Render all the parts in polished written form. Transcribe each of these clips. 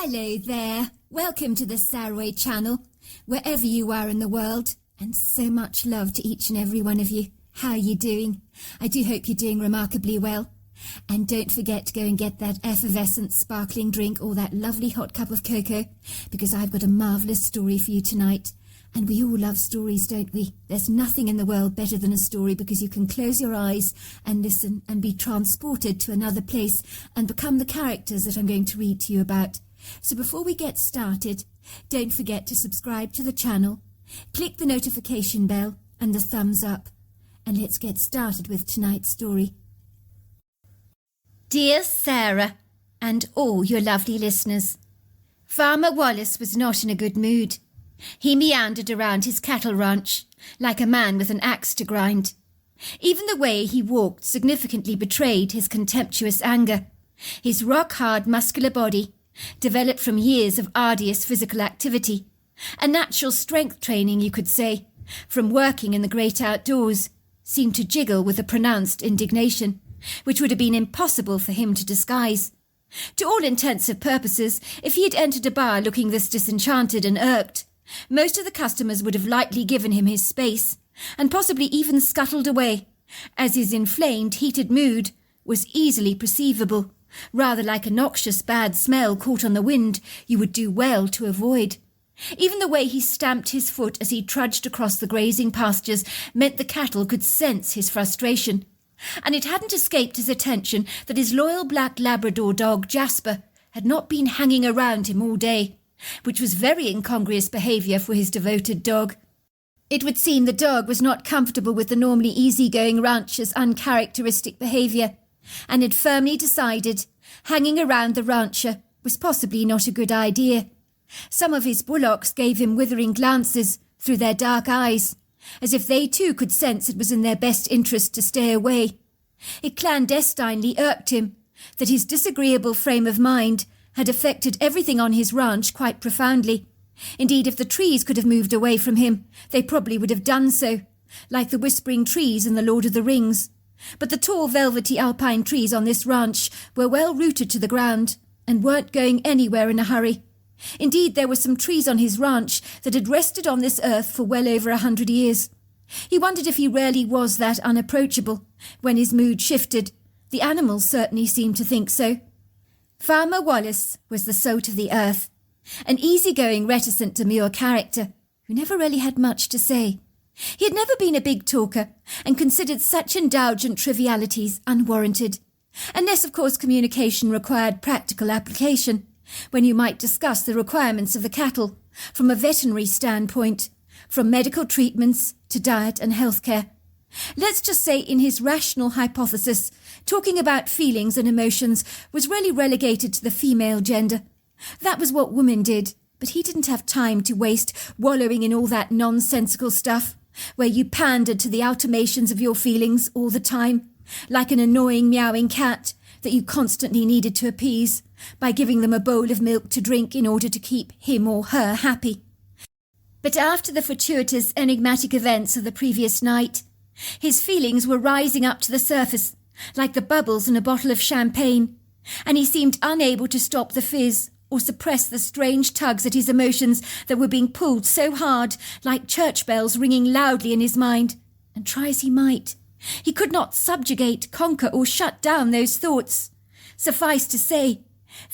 Hello there, welcome to the Saroy channel, wherever you are in the world, and so much love to each and every one of you. How are you doing? I do hope you're doing remarkably well. And don't forget to go and get that effervescent sparkling drink or that lovely hot cup of cocoa, because I've got a marvellous story for you tonight. And we all love stories, don't we? There's nothing in the world better than a story, because you can close your eyes and listen and be transported to another place and become the characters that I'm going to read to you about. So before we get started, don't forget to subscribe to the channel, click the notification bell and the thumbs up, and let's get started with tonight's story. Dear Sarah, and all your lovely listeners, Farmer Wallace was not in a good mood. He meandered around his cattle ranch like a man with an axe to grind. Even the way he walked significantly betrayed his contemptuous anger. His rock-hard muscular body, developed from years of arduous physical activity, a natural strength training, you could say, from working in the great outdoors, seemed to jiggle with a pronounced indignation, which would have been impossible for him to disguise. To all intents and purposes, if he had entered a bar looking this disenchanted and irked, most of the customers would have lightly given him his space, and possibly even scuttled away, as his inflamed, heated mood was easily perceivable, rather like a noxious bad smell caught on the wind you would do well to avoid. Even the way he stamped his foot as he trudged across the grazing pastures meant the cattle could sense his frustration. And it hadn't escaped his attention that his loyal black Labrador dog Jasper had not been hanging around him all day, which was very incongruous behaviour for his devoted dog. It would seem the dog was not comfortable with the normally easygoing rancher's uncharacteristic behaviour, and had firmly decided hanging around the rancher was possibly not a good idea. Some of his bullocks gave him withering glances through their dark eyes, as if they too could sense it was in their best interest to stay away. It clandestinely irked him that his disagreeable frame of mind had affected everything on his ranch quite profoundly. Indeed, if the trees could have moved away from him, they probably would have done so, like the whispering trees in The Lord of the Rings. But the tall, velvety alpine trees on this ranch were well rooted to the ground, and weren't going anywhere in a hurry. Indeed, there were some trees on his ranch that had rested on this earth for well over 100 years. He wondered if he really was that unapproachable. When his mood shifted, the animals certainly seemed to think so. Farmer Wallace was the salt of the earth, an easygoing, reticent, demure character who never really had much to say. He had never been a big talker and considered such indulgent trivialities unwarranted, unless, of course, communication required practical application, when you might discuss the requirements of the cattle from a veterinary standpoint, from medical treatments to diet and healthcare. Let's just say in his rational hypothesis, talking about feelings and emotions was really relegated to the female gender. That was what women did, but he didn't have time to waste wallowing in all that nonsensical stuff, where you pandered to the automations of your feelings all the time, like an annoying meowing cat that you constantly needed to appease by giving them a bowl of milk to drink in order to keep him or her happy. But after the fortuitous, enigmatic events of the previous night, his feelings were rising up to the surface, like the bubbles in a bottle of champagne, and he seemed unable to stop the fizz or suppress the strange tugs at his emotions that were being pulled so hard, like church bells ringing loudly in his mind. And try as he might, he could not subjugate, conquer, or shut down those thoughts. Suffice to say,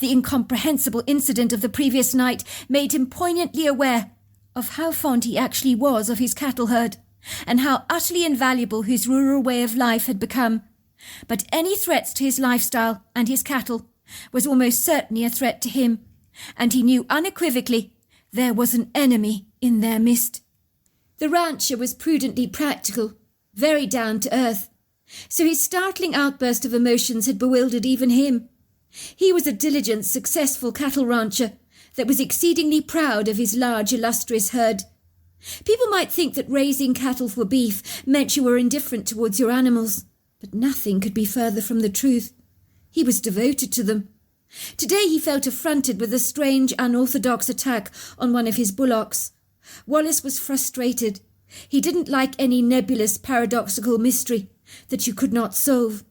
the incomprehensible incident of the previous night made him poignantly aware of how fond he actually was of his cattle herd, and how utterly invaluable his rural way of life had become. But any threats to his lifestyle and his cattle was almost certainly a threat to him, and he knew unequivocally there was an enemy in their midst. The rancher was prudently practical, very down to earth, so his startling outburst of emotions had bewildered even him. He was a diligent, successful cattle rancher that was exceedingly proud of his large, illustrious herd. People might think that raising cattle for beef meant you were indifferent towards your animals, but nothing could be further from the truth. He was devoted to them. Today he felt affronted with a strange, unorthodox attack on one of his bullocks. Wallace was frustrated. He didn't like any nebulous, paradoxical mystery that you could not solve.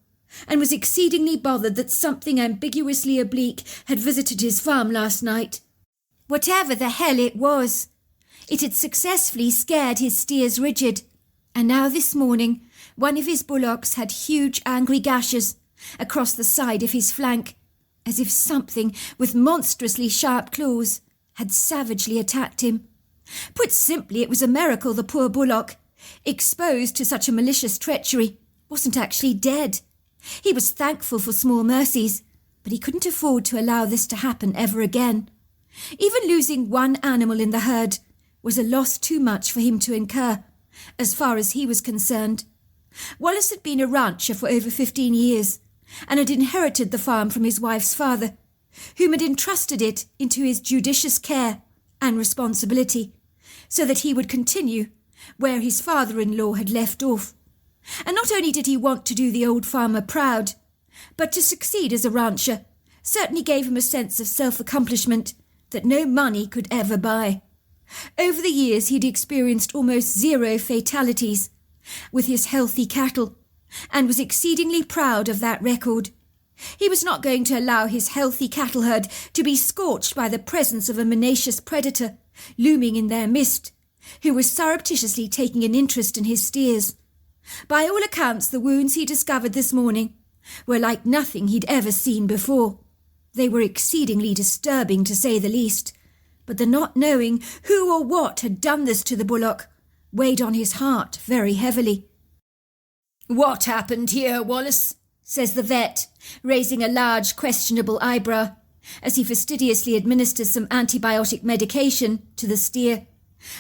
and was exceedingly bothered that something ambiguously oblique had visited his farm last night. Whatever the hell it was, it had successfully scared his steers rigid, and now this morning one of his bullocks had huge angry gashes across the side of his flank, as if something with monstrously sharp claws had savagely attacked him. Put simply, it was a miracle the poor bullock, exposed to such a malicious treachery, wasn't actually dead. He was thankful for small mercies, but he couldn't afford to allow this to happen ever again. Even losing one animal in the herd was a loss too much for him to incur, as far as he was concerned. Wallace had been a rancher for over 15 years, and had inherited the farm from his wife's father, whom had entrusted it into his judicious care and responsibility, so that he would continue where his father-in-law had left off. And not only did he want to do the old farmer proud, but to succeed as a rancher certainly gave him a sense of self-accomplishment that no money could ever buy. Over the years he'd experienced almost 0 fatalities with his healthy cattle, and was exceedingly proud of that record. He was not going to allow his healthy cattle herd to be scorched by the presence of a menacious predator looming in their midst, who was surreptitiously taking an interest in his steers. By all accounts, the wounds he discovered this morning were like nothing he'd ever seen before. They were exceedingly disturbing, to say the least, but the not knowing who or what had done this to the bullock weighed on his heart very heavily. "What happened here, Wallace?" says the vet, raising a large questionable eyebrow, as he fastidiously administers some antibiotic medication to the steer,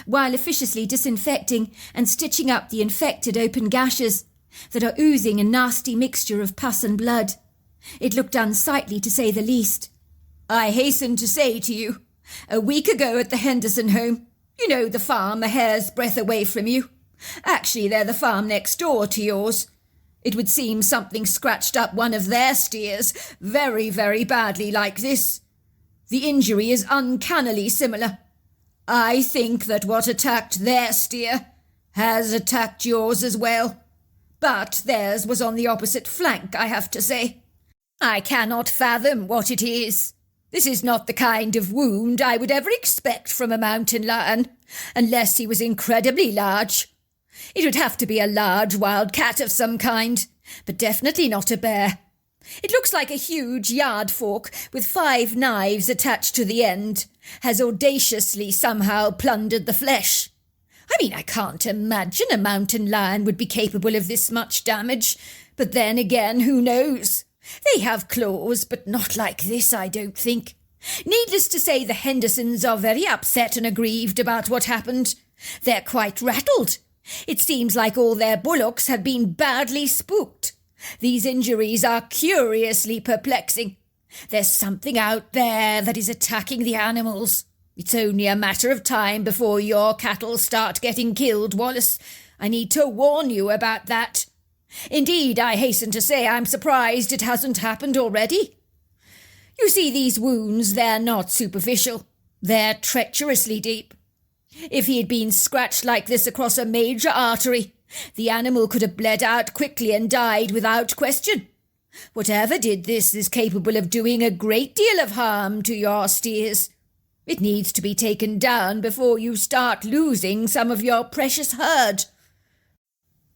while officiously disinfecting and stitching up the infected open gashes that are oozing a nasty mixture of pus and blood. It looked unsightly, to say the least. "I hasten to say to you, a week ago at the Henderson home, you know, the farm a hair's breadth away from you. Actually, they're the farm next door to yours. It would seem something scratched up one of their steers very, very badly like this. The injury is uncannily similar. I think that what attacked their steer has attacked yours as well. But theirs was on the opposite flank, I have to say. I cannot fathom what it is. This is not the kind of wound I would ever expect from a mountain lion, unless he was incredibly large. It would have to be a large wild cat of some kind, but definitely not a bear. It looks like a huge yard fork with 5 knives attached to the end has audaciously somehow plundered the flesh. I mean, I can't imagine a mountain lion would be capable of this much damage, but then again, who knows? They have claws, but not like this, I don't think. Needless to say, the Hendersons are very upset and aggrieved about what happened. They're quite rattled. It seems like all their bullocks have been badly spooked. These injuries are curiously perplexing. There's something out there that is attacking the animals. It's only a matter of time before your cattle start getting killed, Wallace. I need to warn you about that. Indeed, I hasten to say I'm surprised it hasn't happened already. You see, these wounds, they're not superficial. They're treacherously deep. If he had been scratched like this across a major artery, the animal could have bled out quickly and died without question. Whatever did this is capable of doing a great deal of harm to your steers. It needs to be taken down before you start losing some of your precious herd.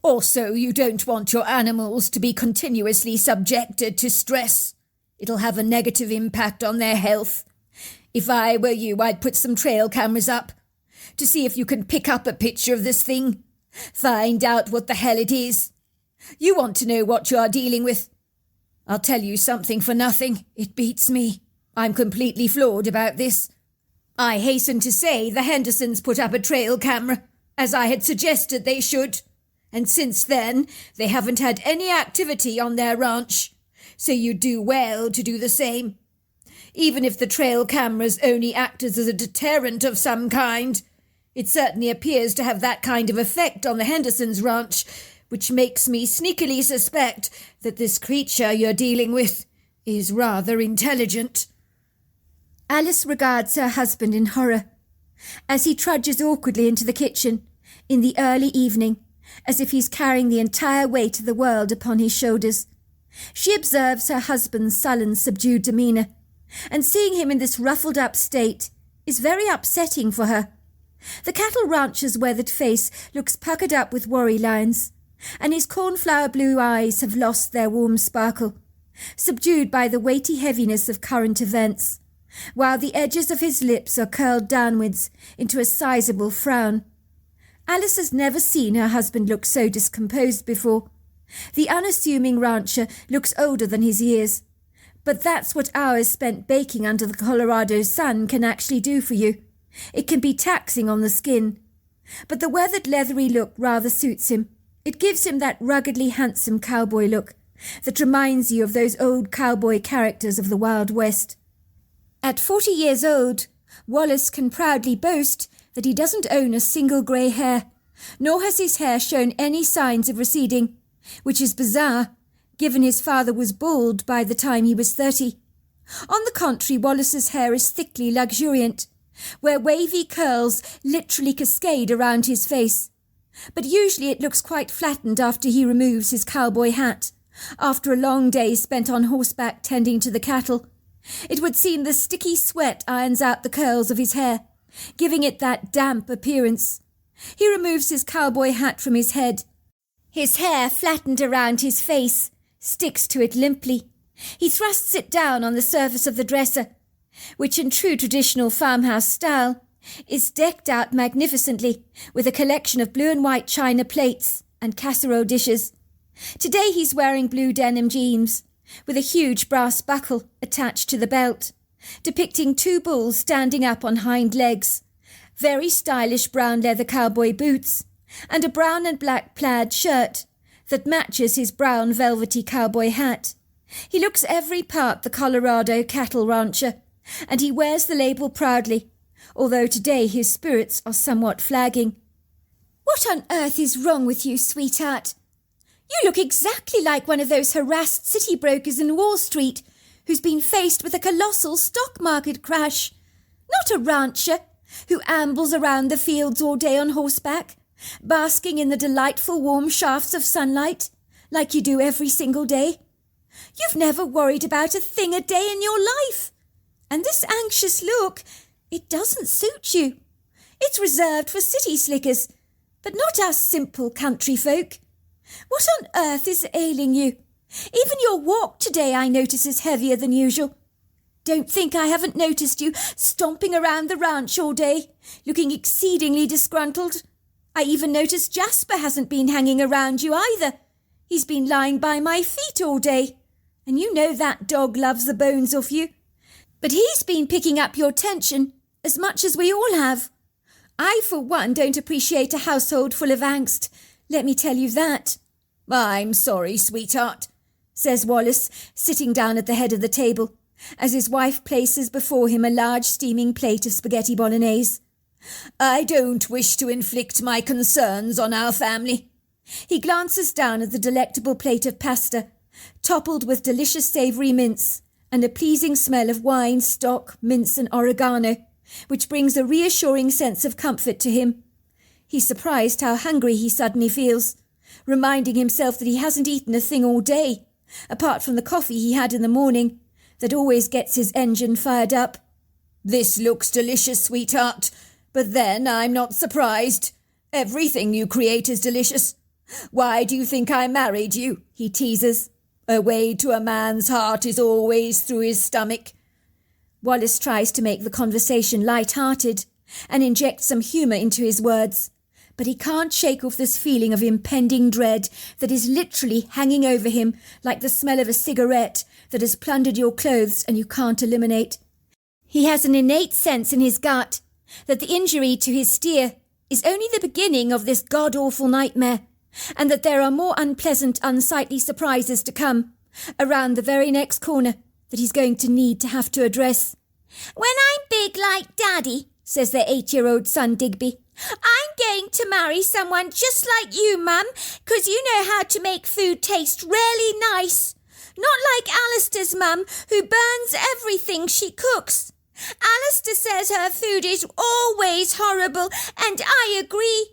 Also, you don't want your animals to be continuously subjected to stress. It'll have a negative impact on their health. If I were you, I'd put some trail cameras up to see if you can pick up a picture of this thing. Find out what the hell it is. You want to know what you are dealing with. I'll tell you something for nothing. It beats me. I'm completely floored about this. I hasten to say the Hendersons put up a trail camera, as I had suggested they should, and since then they haven't had any activity on their ranch, so you do well to do the same. Even if the trail cameras only act as a deterrent of some kind, it certainly appears to have that kind of effect on the Hendersons' ranch, which makes me sneakily suspect that this creature you're dealing with is rather intelligent. Alice regards her husband in horror, as he trudges awkwardly into the kitchen in the early evening, as if he's carrying the entire weight of the world upon his shoulders, She observes her husband's sullen, subdued demeanour, and seeing him in this ruffled-up state is very upsetting for her. The cattle rancher's weathered face looks puckered up with worry lines, and his cornflower blue eyes have lost their warm sparkle, subdued by the weighty heaviness of current events, while the edges of his lips are curled downwards into a sizable frown. Alice has never seen her husband look so discomposed before. The unassuming rancher looks older than his years, but that's what hours spent baking under the Colorado sun can actually do for you. It can be taxing on the skin. But the weathered leathery look rather suits him. It gives him that ruggedly handsome cowboy look that reminds you of those old cowboy characters of the Wild West. At 40 years old, Wallace can proudly boast that he doesn't own a single grey hair, nor has his hair shown any signs of receding, which is bizarre, given his father was bald by the time he was 30. On the contrary, Wallace's hair is thickly luxuriant, where wavy curls literally cascade around his face. But usually it looks quite flattened after he removes his cowboy hat, after a long day spent on horseback tending to the cattle. It would seem the sticky sweat irons out the curls of his hair, giving it that damp appearance. He removes his cowboy hat from his head. His hair, flattened around his face, sticks to it limply. He thrusts it down on the surface of the dresser, which in true traditional farmhouse style is decked out magnificently with a collection of blue and white china plates and casserole dishes. Today he's wearing blue denim jeans, with a huge brass buckle attached to the belt, depicting two bulls standing up on hind legs, very stylish brown leather cowboy boots, and a brown and black plaid shirt that matches his brown velvety cowboy hat. He looks every part the Colorado cattle rancher, and he wears the label proudly, although today his spirits are somewhat flagging. "What on earth is wrong with you, sweetheart? You look exactly like one of those harassed city brokers in Wall Street who's been faced with a colossal stock market crash. Not a rancher who ambles around the fields all day on horseback, basking in the delightful warm shafts of sunlight like you do every single day. You've never worried about a thing a day in your life. And this anxious look, it doesn't suit you. It's reserved for city slickers, but not us simple country folk. What on earth is ailing you? Even your walk today I notice is heavier than usual. Don't think I haven't noticed you stomping around the ranch all day, looking exceedingly disgruntled. I even noticed Jasper hasn't been hanging around you either. He's been lying by my feet all day, and you know that dog loves the bones off you. But he's been picking up your tension as much as we all have. I, for one, don't appreciate a household full of angst. Let me tell you that." "I'm sorry, sweetheart," says Wallace, sitting down at the head of the table, as his wife places before him a large steaming plate of spaghetti bolognese. "I don't wish to inflict my concerns on our family." He glances down at the delectable plate of pasta, toppled with delicious savoury mince, and a pleasing smell of wine, stock, mince and oregano, which brings a reassuring sense of comfort to him. He's surprised how hungry he suddenly feels, reminding himself that he hasn't eaten a thing all day, apart from the coffee he had in the morning, that always gets his engine fired up. "This looks delicious, sweetheart, but then I'm not surprised. Everything you create is delicious. Why do you think I married you?" he teases. "A way to a man's heart is always through his stomach." Wallace tries to make the conversation light-hearted and inject some humour into his words, but he can't shake off this feeling of impending dread that is literally hanging over him like the smell of a cigarette that has plundered your clothes and you can't eliminate. He has an innate sense in his gut that the injury to his steer is only the beginning of this god-awful nightmare, and that there are more unpleasant, unsightly surprises to come around the very next corner that he's going to need to have to address. "When I'm big like Daddy," says their 8-year-old son Digby, "I'm going to marry someone just like you, Mum, 'cause you know how to make food taste really nice. Not like Alistair's mum, who burns everything she cooks. Alistair says her food is always horrible, and I agree.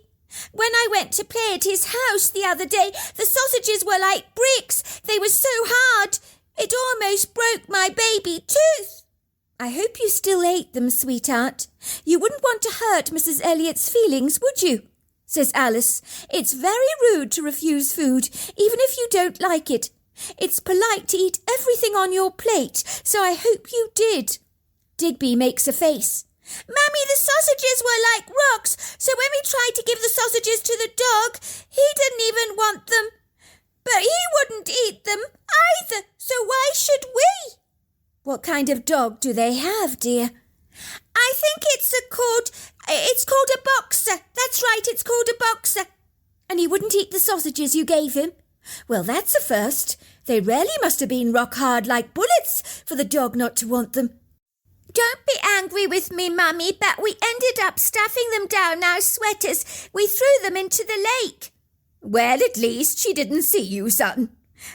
When I went to play at his house the other day, the sausages were like bricks. They were so hard, it almost broke my baby tooth. I hope you still ate them, sweetheart. You wouldn't want to hurt Mrs. Elliot's feelings, would you? Says Alice. It's very rude to refuse food, even if you don't like it. It's polite to eat everything on your plate, so I hope you did. Digby makes a face. Mummy, the sausages were like rocks, so when we tried to give the sausages to the dog, he didn't even want them. But he wouldn't eat them either, so why should we? What kind of dog do they have, dear? I think it's called a boxer. That's right, it's called a boxer. And he wouldn't eat the sausages you gave him? Well, that's a first. They really must have been rock hard like bullets for the dog not to want them. Don't be angry with me, Mummy, but we ended up stuffing them down our sweaters. We threw them into the lake. Well, at least she didn't see you, son.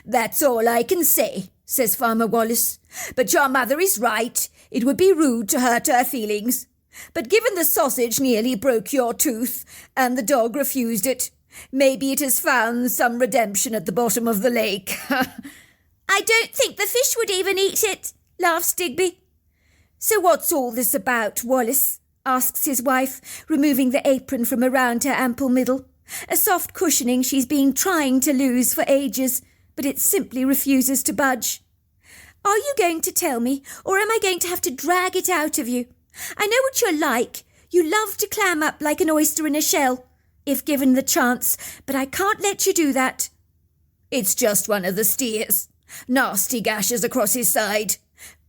That's all I can say, says Farmer Wallace. But your mother is right. It would be rude to hurt her feelings. But given the sausage nearly broke your tooth, and the dog refused it, maybe it has found some redemption at the bottom of the lake. I don't think the fish would even eat it, laughs Digby. So what's all this about, Wallace? Asks his wife, removing the apron from around her ample middle. A soft cushioning she's been trying to lose for ages, but it simply refuses to budge. Are you going to tell me, or am I going to have to drag it out of you? I know what you're like. You love to clam up like an oyster in a shell, if given the chance, but I can't let you do that. It's just one of the steers. Nasty gashes across his side.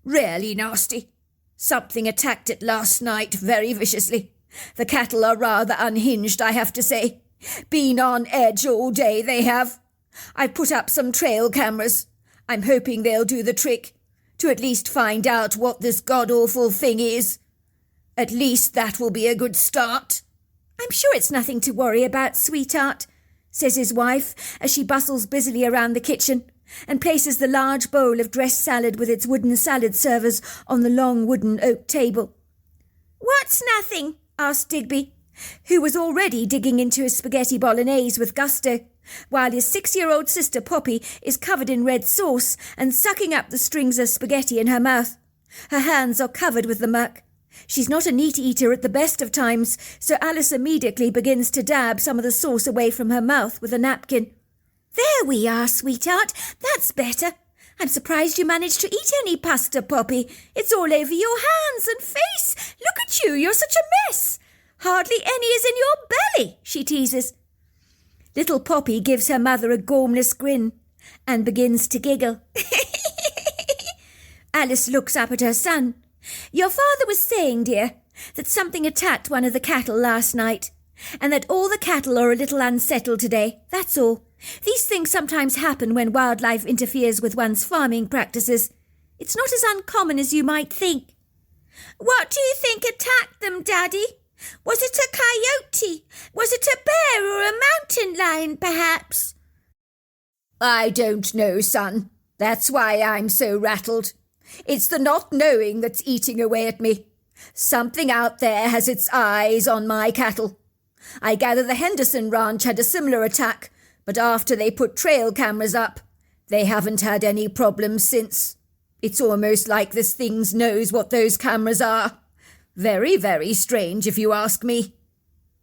Really nasty. Something attacked it last night very viciously. The cattle are rather unhinged, I have to say. Been on edge all day, they have. I've put up some trail cameras. I'm hoping they'll do the trick, to at least find out what this god-awful thing is. At least that will be a good start. I'm sure it's nothing to worry about, sweetheart, says his wife as she bustles busily around the kitchen and places the large bowl of dressed salad with its wooden salad servers on the long wooden oak table. What's nothing? Asked Digby, who was already digging into his spaghetti bolognese with gusto, while his 6-year-old sister Poppy is covered in red sauce and sucking up the strings of spaghetti in her mouth. Her hands are covered with the muck. She's not a neat eater at the best of times, so Alice immediately begins to dab some of the sauce away from her mouth with a napkin. There we are, sweetheart. That's better. I'm surprised you managed to eat any pasta, Poppy. It's all over your hands and face. Look at you, you're such a mess. Hardly any is in your belly, she teases. Little Poppy gives her mother a gormless grin and begins to giggle. Alice looks up at her son. Your father was saying, dear, that something attacked one of the cattle last night, and that all the cattle are a little unsettled today, that's all. These things sometimes happen when wildlife interferes with one's farming practices. It's not as uncommon as you might think. What do you think attacked them, Daddy? Was it a coyote? Was it a bear or a mountain lion, perhaps? I don't know, son. That's why I'm so rattled. It's the not knowing that's eating away at me. Something out there has its eyes on my cattle. I gather the Henderson ranch had a similar attack, but after they put trail cameras up, they haven't had any problems since. It's almost like this thing knows what those cameras are. Very, very strange, if you ask me.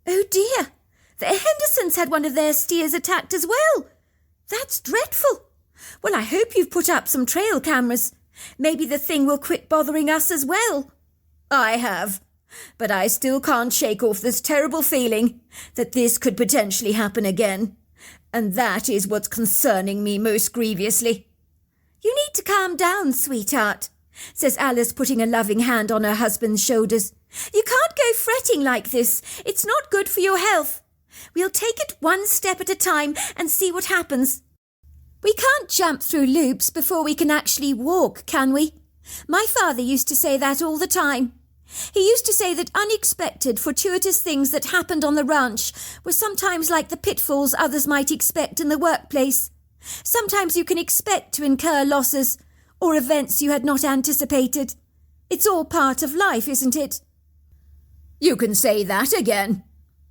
Oh dear, the Hendersons had one of their steers attacked as well. That's dreadful. Well, I hope you've put up some trail cameras. Maybe the thing will quit bothering us as well. I have, but I still can't shake off this terrible feeling that this could potentially happen again. And that is what's concerning me most grievously. You need to calm down, sweetheart, says Alice, putting a loving hand on her husband's shoulders. You can't go fretting like this. It's not good for your health. We'll take it one step at a time and see what happens. We can't jump through loops before we can actually walk, can we? My father used to say that all the time. He used to say that unexpected, fortuitous things that happened on the ranch were sometimes like the pitfalls others might expect in the workplace. Sometimes you can expect to incur losses or events you had not anticipated. It's all part of life, isn't it? You can say that again.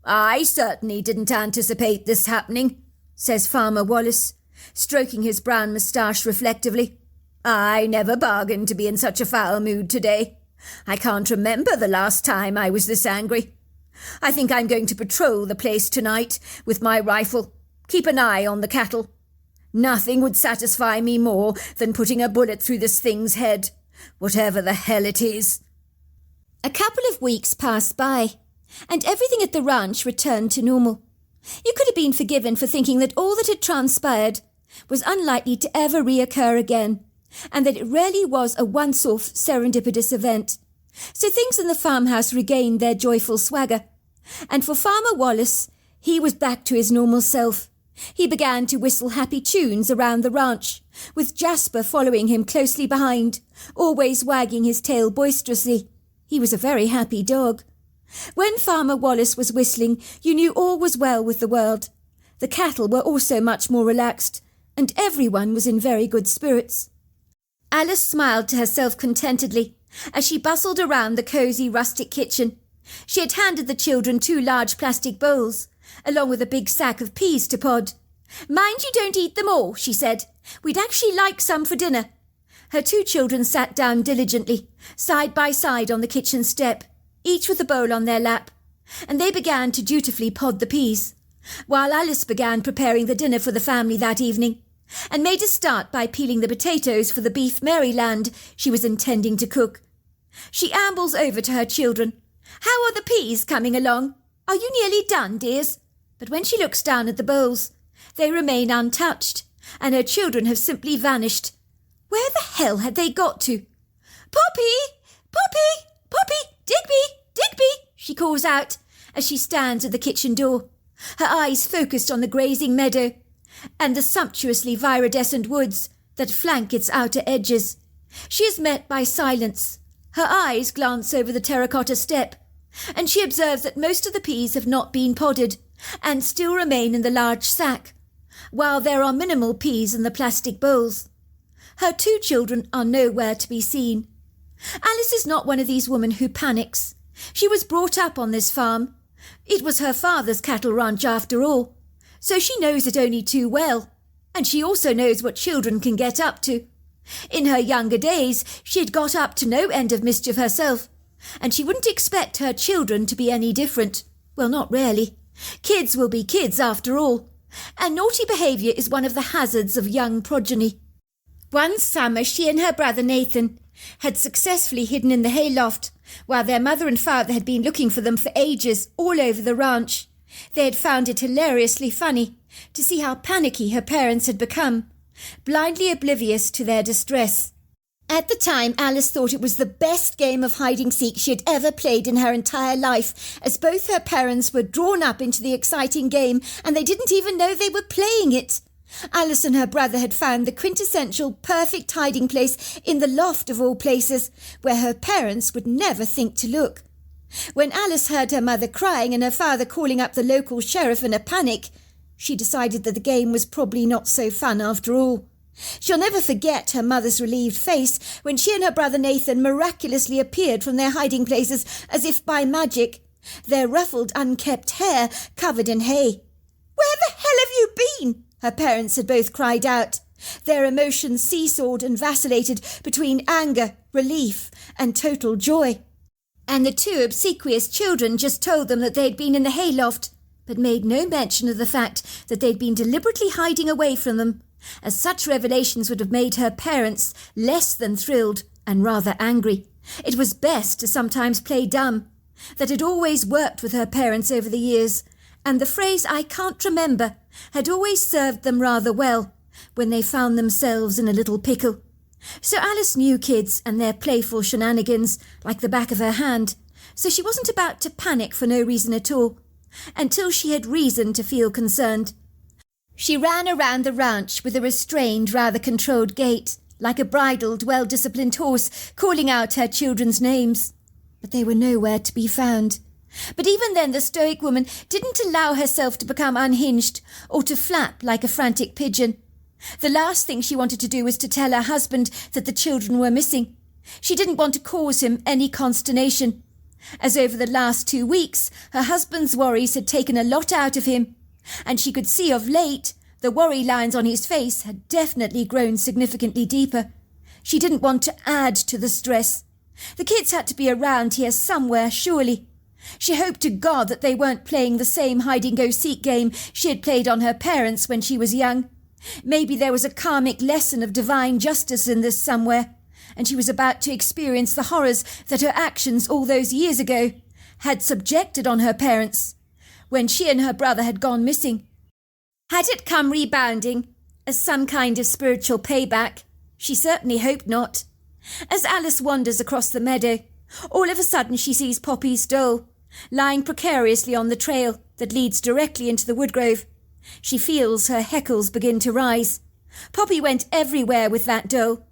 I certainly didn't anticipate this happening, says Farmer Wallace, stroking his brown moustache reflectively. I never bargained to be in such a foul mood today. I can't remember the last time I was this angry. I think I'm going to patrol the place tonight with my rifle. Keep an eye on the cattle. Nothing would satisfy me more than putting a bullet through this thing's head, whatever the hell it is. A couple of weeks passed by, and everything at the ranch returned to normal. You could have been forgiven for thinking that all that had transpired was unlikely to ever reoccur again, and that it really was a once-off serendipitous event. So things in the farmhouse regained their joyful swagger, and for Farmer Wallace, he was back to his normal self. He began to whistle happy tunes around the ranch, with Jasper following him closely behind, always wagging his tail boisterously. He was a very happy dog. When Farmer Wallace was whistling, you knew all was well with the world. The cattle were also much more relaxed, and everyone was in very good spirits. Alice smiled to herself contentedly as she bustled around the cosy rustic kitchen. She had handed the children 2 large plastic bowls, along with a big sack of peas to pod. "Mind you don't eat them all," she said. "We'd actually like some for dinner." Her 2 children sat down diligently, side by side on the kitchen step, each with a bowl on their lap, and they began to dutifully pod the peas, while Alice began preparing the dinner for the family that evening, and made a start by peeling the potatoes for the beef Maryland she was intending to cook. She ambles over to her children. "How are the peas coming along? Are you nearly done, dears?" But when she looks down at the bowls, they remain untouched, and her children have simply vanished. Where the hell had they got to? "Poppy! Poppy! Poppy! Digby!" she calls out as she stands at the kitchen door, her eyes focused on the grazing meadow and the sumptuously viridescent woods that flank its outer edges. She is met by silence. Her eyes glance over the terracotta step, and she observes that most of the peas have not been podded and still remain in the large sack, while there are minimal peas in the plastic bowls. Her 2 children are nowhere to be seen. Alice is not one of these women who panics. She was brought up on this farm. It was her father's cattle ranch after all, so she knows it only too well, and she also knows what children can get up to. In her younger days, she had got up to no end of mischief herself, and she wouldn't expect her children to be any different. Well, not really. Kids will be kids after all, and naughty behaviour is one of the hazards of young progeny. One summer, she and her brother Nathan had successfully hidden in the hayloft, while their mother and father had been looking for them for ages all over the ranch. They had found it hilariously funny to see how panicky her parents had become, blindly oblivious to their distress. At the time, Alice thought it was the best game of hide-and-seek she had ever played in her entire life, as both her parents were drawn up into the exciting game and they didn't even know they were playing it. Alice and her brother had found the quintessential perfect hiding place in the loft of all places, where her parents would never think to look. When Alice heard her mother crying and her father calling up the local sheriff in a panic, she decided that the game was probably not so fun after all. She'll never forget her mother's relieved face when she and her brother Nathan miraculously appeared from their hiding places as if by magic, their ruffled, unkempt hair covered in hay. "Where the hell have you been?" her parents had both cried out. Their emotions seesawed and vacillated between anger, relief, and total joy. And the 2 obsequious children just told them that they'd been in the hayloft, but made no mention of the fact that they'd been deliberately hiding away from them, as such revelations would have made her parents less than thrilled and rather angry. It was best to sometimes play dumb. That had always worked with her parents over the years, and the phrase "I can't remember" had always served them rather well when they found themselves in a little pickle. So Alice knew kids and their playful shenanigans like the back of her hand, so she wasn't about to panic for no reason at all, until she had reason to feel concerned. She ran around the ranch with a restrained, rather controlled gait, like a bridled, well-disciplined horse, calling out her children's names. But they were nowhere to be found. But even then the stoic woman didn't allow herself to become unhinged or to flap like a frantic pigeon. The last thing she wanted to do was to tell her husband that the children were missing. She didn't want to cause him any consternation. as over the last 2 weeks her husband's worries had taken a lot out of him, and she could see of late the worry lines on his face had definitely grown significantly deeper. She didn't want to add to the stress. The kids had to be around here somewhere, surely. She hoped to God that they weren't playing the same hide-and-go-seek game she had played on her parents when she was young. Maybe there was a karmic lesson of divine justice in this somewhere, and she was about to experience the horrors that her actions all those years ago had subjected on her parents, when she and her brother had gone missing. Had it come rebounding as some kind of spiritual payback? She certainly hoped not. As Alice wanders across the meadow, all of a sudden she sees Poppy's doll, lying precariously on the trail that leads directly into the woodgrove. She feels her heckles begin to rise. Poppy went everywhere with that doll.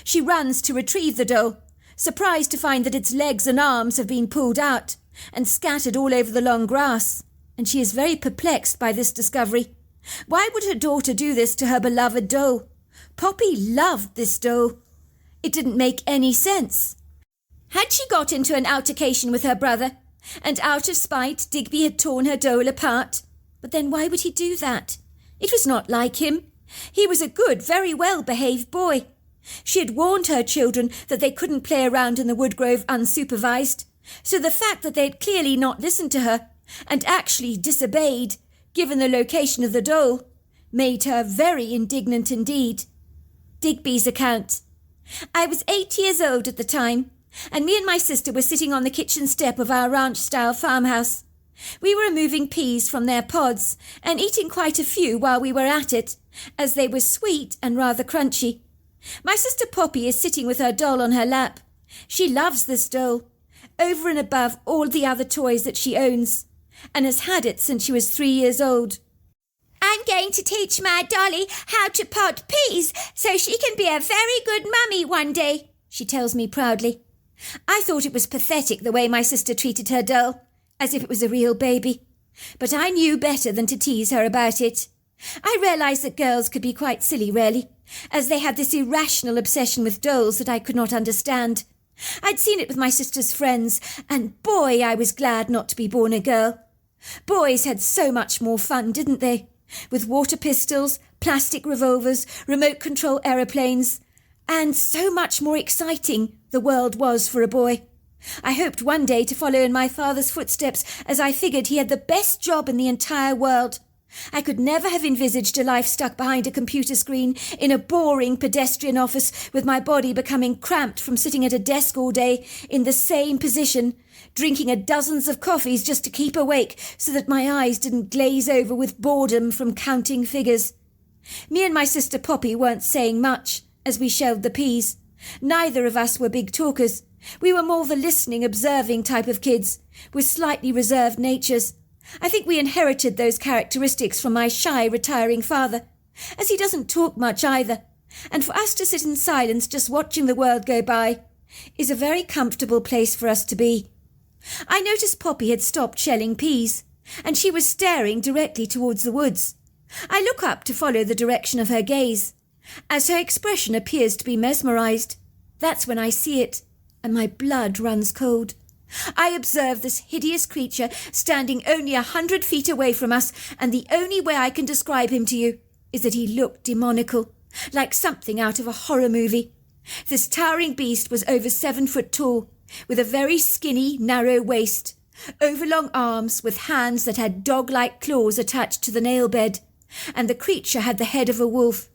She runs to retrieve the doll, surprised to find that its legs and arms have been pulled out and scattered all over the long grass, and she is very perplexed by this discovery. Why would her daughter do this to her beloved doll? Poppy loved this doll. It didn't make any sense. Had she got into an altercation with her brother, and out of spite Digby had torn her doll apart? But then why would he do that? It was not like him. He was a good, very well-behaved boy. She had warned her children that they couldn't play around in the woodgrove unsupervised, so the fact that they had clearly not listened to her, and actually disobeyed, given the location of the doll, made her very indignant indeed. Digby's account. I was 8 years old at the time, and me and my sister were sitting on the kitchen step of our ranch-style farmhouse. We were removing peas from their pods and eating quite a few while we were at it, as they were sweet and rather crunchy. My sister Poppy is sitting with her doll on her lap. She loves this doll, over and above all the other toys that she owns, and has had it since she was 3 years old. I'm going to teach my dolly how to pod peas so she can be a very good mummy one day, she tells me proudly. I thought it was pathetic the way my sister treated her doll, as if it was a real baby. But I knew better than to tease her about it. I realised that girls could be quite silly, really, as they had this irrational obsession with dolls that I could not understand. I'd seen it with my sister's friends, and boy, I was glad not to be born a girl. Boys had so much more fun, didn't they? With water pistols, plastic revolvers, remote control aeroplanes, and so much more exciting the world was for a boy. I hoped one day to follow in my father's footsteps, as I figured he had the best job in the entire world. I could never have envisaged a life stuck behind a computer screen in a boring pedestrian office, with my body becoming cramped from sitting at a desk all day in the same position, drinking dozens of coffees just to keep awake so that my eyes didn't glaze over with boredom from counting figures. Me and my sister Poppy weren't saying much as we shelled the peas. Neither of us were big talkers. We were more the listening, observing type of kids, with slightly reserved natures. I think we inherited those characteristics from my shy, retiring father, as he doesn't talk much either, and for us to sit in silence just watching the world go by is a very comfortable place for us to be. I noticed Poppy had stopped shelling peas, and she was staring directly towards the woods. I look up to follow the direction of her gaze, as her expression appears to be mesmerised. That's when I see it, and my blood runs cold. I observe this hideous creature standing only 100 feet away from us, and the only way I can describe him to you is that he looked demonical, like something out of a horror movie. This towering beast was over 7 foot tall, with a very skinny, narrow waist, overlong arms with hands that had dog-like claws attached to the nail bed, and the creature had the head of a wolf.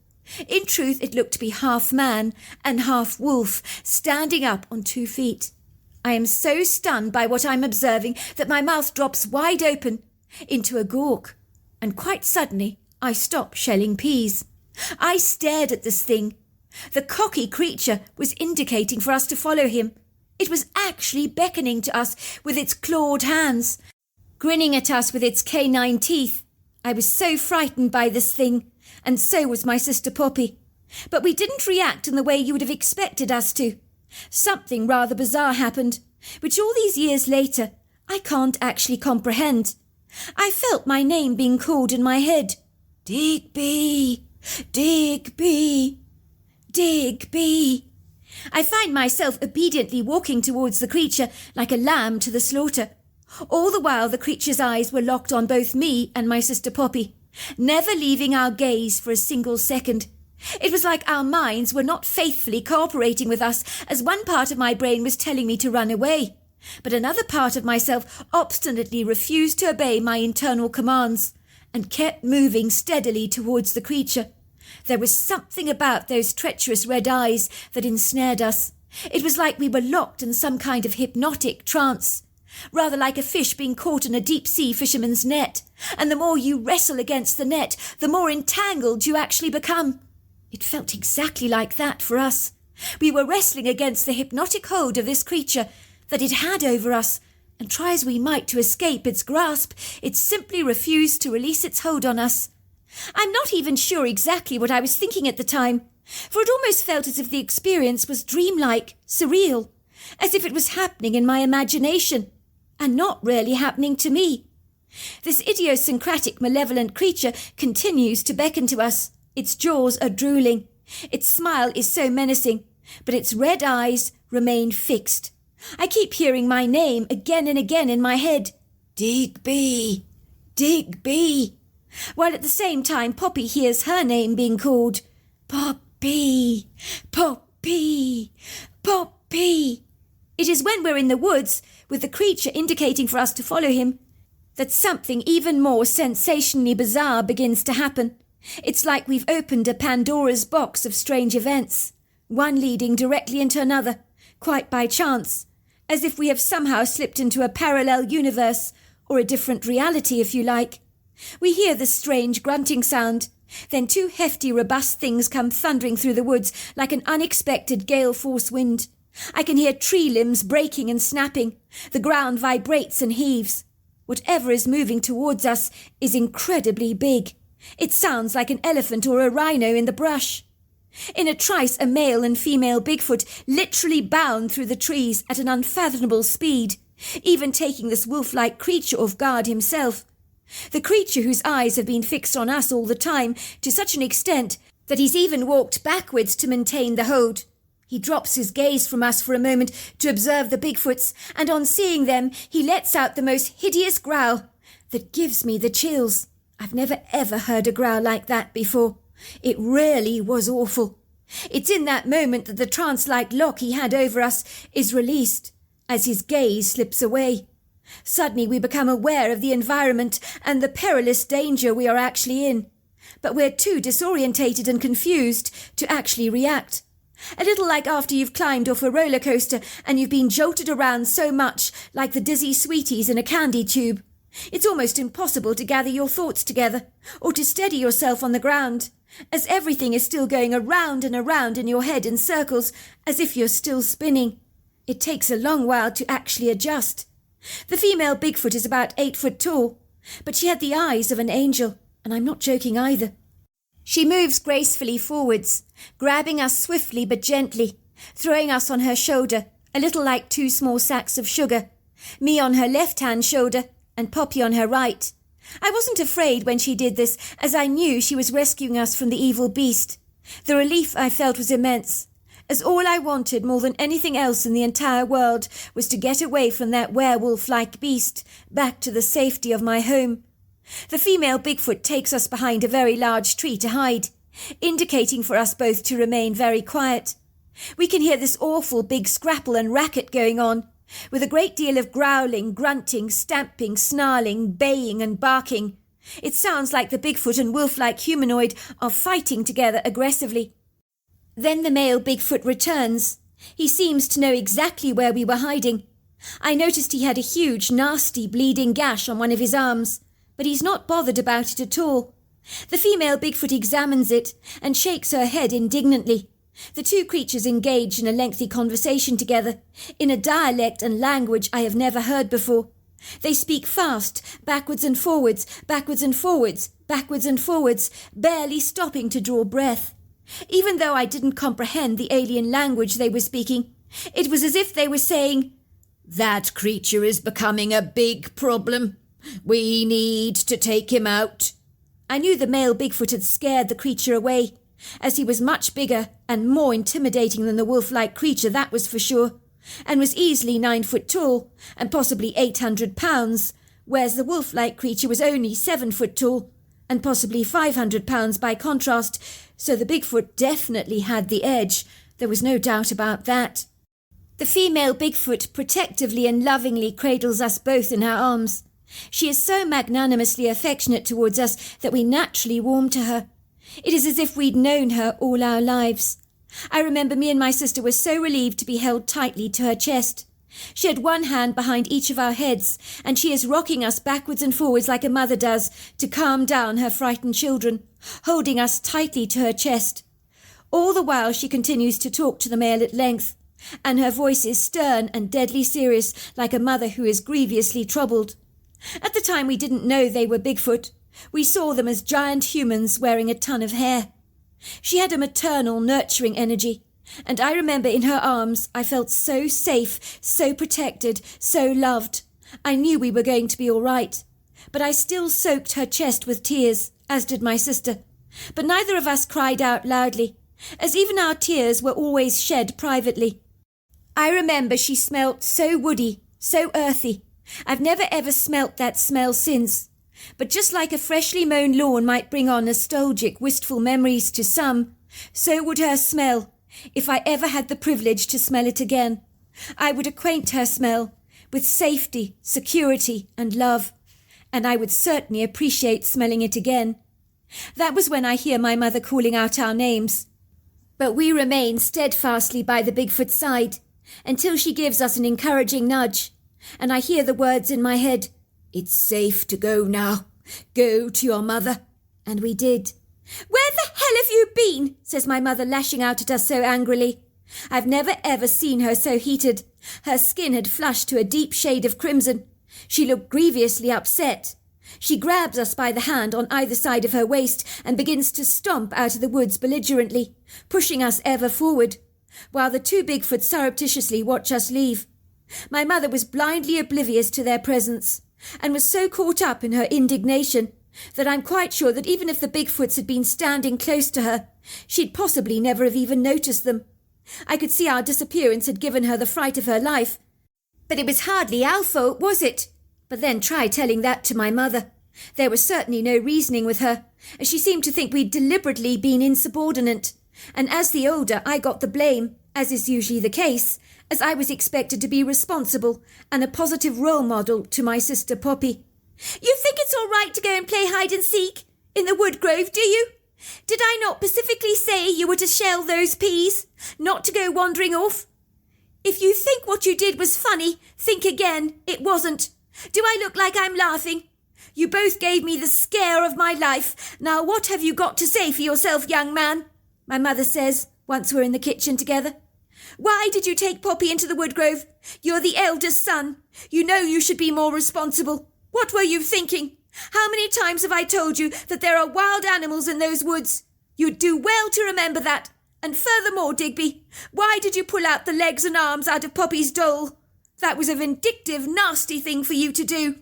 In truth, it looked to be half man and half wolf, standing up on 2 feet. I am so stunned by what I'm observing that my mouth drops wide open into a gawk, and quite suddenly I stop shelling peas. I stared at this thing. The cocky creature was indicating for us to follow him. It was actually beckoning to us with its clawed hands, grinning at us with its canine teeth. I was so frightened by this thing, and so was my sister Poppy. But we didn't react in the way you would have expected us to. Something rather bizarre happened, which all these years later I can't actually comprehend. I felt my name being called in my head. Digby, Digby, Digby. I find myself obediently walking towards the creature like a lamb to the slaughter. All the while the creature's eyes were locked on both me and my sister Poppy, never leaving our gaze for a single second. It was like our minds were not faithfully cooperating with us, as one part of my brain was telling me to run away, but another part of myself obstinately refused to obey my internal commands and kept moving steadily towards the creature. There was something about those treacherous red eyes that ensnared us. It was like we were locked in some kind of hypnotic trance, rather like a fish being caught in a deep-sea fisherman's net, and the more you wrestle against the net, the more entangled you actually become. It felt exactly like that for us. We were wrestling against the hypnotic hold of this creature that it had over us, and try as we might to escape its grasp, it simply refused to release its hold on us. I'm not even sure exactly what I was thinking at the time, for it almost felt as if the experience was dreamlike, surreal, as if it was happening in my imagination, and not really happening to me. This idiosyncratic, malevolent creature continues to beckon to us. Its jaws are drooling. Its smile is so menacing, but its red eyes remain fixed. I keep hearing my name again and again in my head. Digby, Digby. While at the same time Poppy hears her name being called. Poppy, Poppy, Poppy. It is when we're in the woods, with the creature indicating for us to follow him, that something even more sensationally bizarre begins to happen. It's like we've opened a Pandora's box of strange events, one leading directly into another, quite by chance, as if we have somehow slipped into a parallel universe, or a different reality, if you like. We hear the strange grunting sound. Then two hefty, robust things come thundering through the woods like an unexpected gale-force wind. I can hear tree limbs breaking and snapping. The ground vibrates and heaves. Whatever is moving towards us is incredibly big. It sounds like an elephant or a rhino in the brush. In a trice, a male and female Bigfoot literally bound through the trees at an unfathomable speed, even taking this wolf-like creature off guard himself. The creature whose eyes have been fixed on us all the time, to such an extent that he's even walked backwards to maintain the hold. He drops his gaze from us for a moment to observe the Bigfoots, and on seeing them, he lets out the most hideous growl that gives me the chills. I've never ever heard a growl like that before. It really was awful. It's in that moment that the trance-like lock he had over us is released, as his gaze slips away. Suddenly we become aware of the environment and the perilous danger we are actually in, but we're too disorientated and confused to actually react. A little like after you've climbed off a roller coaster and you've been jolted around so much like the dizzy sweeties in a candy tube. It's almost impossible to gather your thoughts together or to steady yourself on the ground, as everything is still going around and around in your head in circles as if you're still spinning. It takes a long while to actually adjust. The female Bigfoot is about 8 foot tall, but she had the eyes of an angel, and I'm not joking either. She moves gracefully forwards, grabbing us swiftly but gently, throwing us on her shoulder, a little like 2 small sacks of sugar, me on her left-hand shoulder and Poppy on her right. I wasn't afraid when she did this, as I knew she was rescuing us from the evil beast. The relief I felt was immense, as all I wanted more than anything else in the entire world was to get away from that werewolf-like beast, back to the safety of my home. The female Bigfoot takes us behind a very large tree to hide, indicating for us both to remain very quiet. We can hear this awful big scrapple and racket going on, with a great deal of growling, grunting, stamping, snarling, baying and barking. It sounds like the Bigfoot and wolf-like humanoid are fighting together aggressively. Then the male Bigfoot returns. He seems to know exactly where we were hiding. I noticed he had a huge, nasty, bleeding gash on one of his arms, but he's not bothered about it at all. The female Bigfoot examines it and shakes her head indignantly. The two creatures engage in a lengthy conversation together, in a dialect and language I have never heard before. They speak fast, backwards and forwards, backwards and forwards, backwards and forwards, barely stopping to draw breath. Even though I didn't comprehend the alien language they were speaking, it was as if they were saying, "That creature is becoming a big problem. We need to take him out." I knew the male Bigfoot had scared the creature away, as he was much bigger and more intimidating than the wolf-like creature, that was for sure, and was easily 9 foot tall and possibly 800 pounds, whereas the wolf-like creature was only 7 foot tall and possibly 500 pounds by contrast, so the Bigfoot definitely had the edge. There was no doubt about that. The female Bigfoot protectively and lovingly cradles us both in her arms. She is so magnanimously affectionate towards us that we naturally warm to her. It is as if we'd known her all our lives. I remember me and my sister were so relieved to be held tightly to her chest. She had one hand behind each of our heads, and she is rocking us backwards and forwards like a mother does to calm down her frightened children, holding us tightly to her chest. All the while she continues to talk to the male at length, and her voice is stern and deadly serious like a mother who is grievously troubled. At the time we didn't know they were Bigfoot. We saw them as giant humans wearing a ton of hair. She had a maternal, nurturing energy, and I remember in her arms I felt so safe, so protected, so loved. I knew we were going to be all right, but I still soaked her chest with tears, as did my sister. But neither of us cried out loudly, as even our tears were always shed privately. I remember she smelt so woody, so earthy. I've never ever smelt that smell since. But just like a freshly mown lawn might bring on nostalgic, wistful memories to some, so would her smell, if I ever had the privilege to smell it again. I would acquaint her smell with safety, security, and love, and I would certainly appreciate smelling it again. That was when I hear my mother calling out our names. But we remain steadfastly by the Bigfoot's side, until she gives us an encouraging nudge, and I hear the words in my head, "It's safe to go now. Go to your mother." And we did. "Where the hell have you been?" says my mother, lashing out at us so angrily. I've never ever seen her so heated. Her skin had flushed to a deep shade of crimson. She looked grievously upset. She grabs us by the hand on either side of her waist and begins to stomp out of the woods belligerently, pushing us ever forward, while the 2 Bigfoot surreptitiously watch us leave. My mother was blindly oblivious to their presence, and was so caught up in her indignation that I'm quite sure that even if the Bigfoots had been standing close to her, she'd possibly never have even noticed them. I could see our disappearance had given her the fright of her life, but it was hardly our fault, was it? But then try telling that to my mother. There was certainly no reasoning with her, as she seemed to think we'd deliberately been insubordinate, and as the older I got the blame, as is usually the case, as I was expected to be responsible and a positive role model to my sister Poppy. "You think it's all right to go and play hide and seek in the wood grove, do you? Did I not specifically say you were to shell those peas, not to go wandering off? If you think what you did was funny, think again. It wasn't. Do I look like I'm laughing? You both gave me the scare of my life. Now what have you got to say for yourself, young man?" my mother says, once we're in the kitchen together. "Why did you take Poppy into the wood grove? You're the eldest son. You know you should be more responsible. What were you thinking? How many times have I told you that there are wild animals in those woods? You'd do well to remember that. And furthermore, Digby, why did you pull out the legs and arms out of Poppy's doll? That was a vindictive, nasty thing for you to do."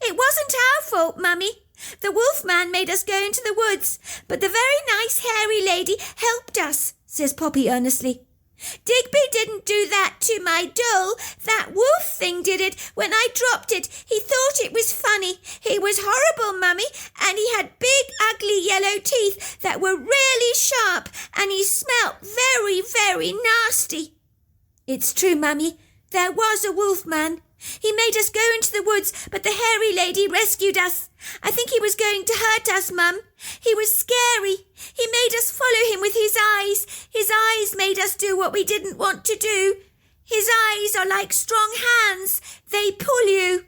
"It wasn't our fault, Mummy. The wolf man made us go into the woods, but the very nice hairy lady helped us," says Poppy earnestly. "Digby didn't do that to my doll. That wolf thing did it when I dropped it. He thought it was funny. He was horrible, Mummy, and he had big, ugly yellow teeth that were really sharp, and he smelt very, very nasty." "It's true, Mummy. There was a wolf man. He made us go into the woods, but the hairy lady rescued us. I think he was going to hurt us, Mum. He was scary. He made us follow him with his eyes. His eyes made us do what we didn't want to do. His eyes are like strong hands. They pull you."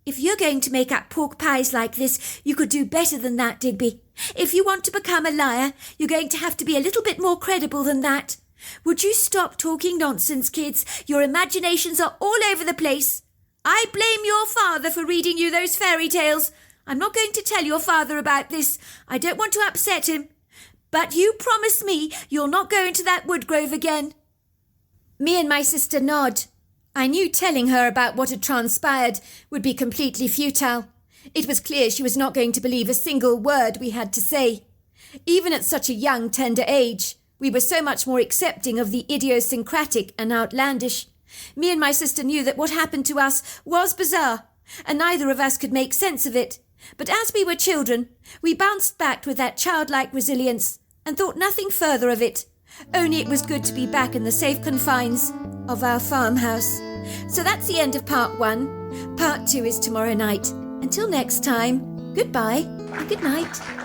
"If you're going to make up pork pies like this, you could do better than that, Digby. If you want to become a liar, you're going to have to be a little bit more credible than that. Would you stop talking nonsense, kids? Your imaginations are all over the place. I blame your father for reading you those fairy tales. I'm not going to tell your father about this. I don't want to upset him. But you promise me you'll not go into that wood grove again." Me and my sister nod. I knew telling her about what had transpired would be completely futile. It was clear she was not going to believe a single word we had to say. Even at such a young, tender age, we were so much more accepting of the idiosyncratic and outlandish. Me and my sister knew that what happened to us was bizarre, and neither of us could make sense of it. But as we were children, we bounced back with that childlike resilience and thought nothing further of it. Only it was good to be back in the safe confines of our farmhouse. So that's the end of part 1. Part 2 is tomorrow night. Until next time, goodbye and good night.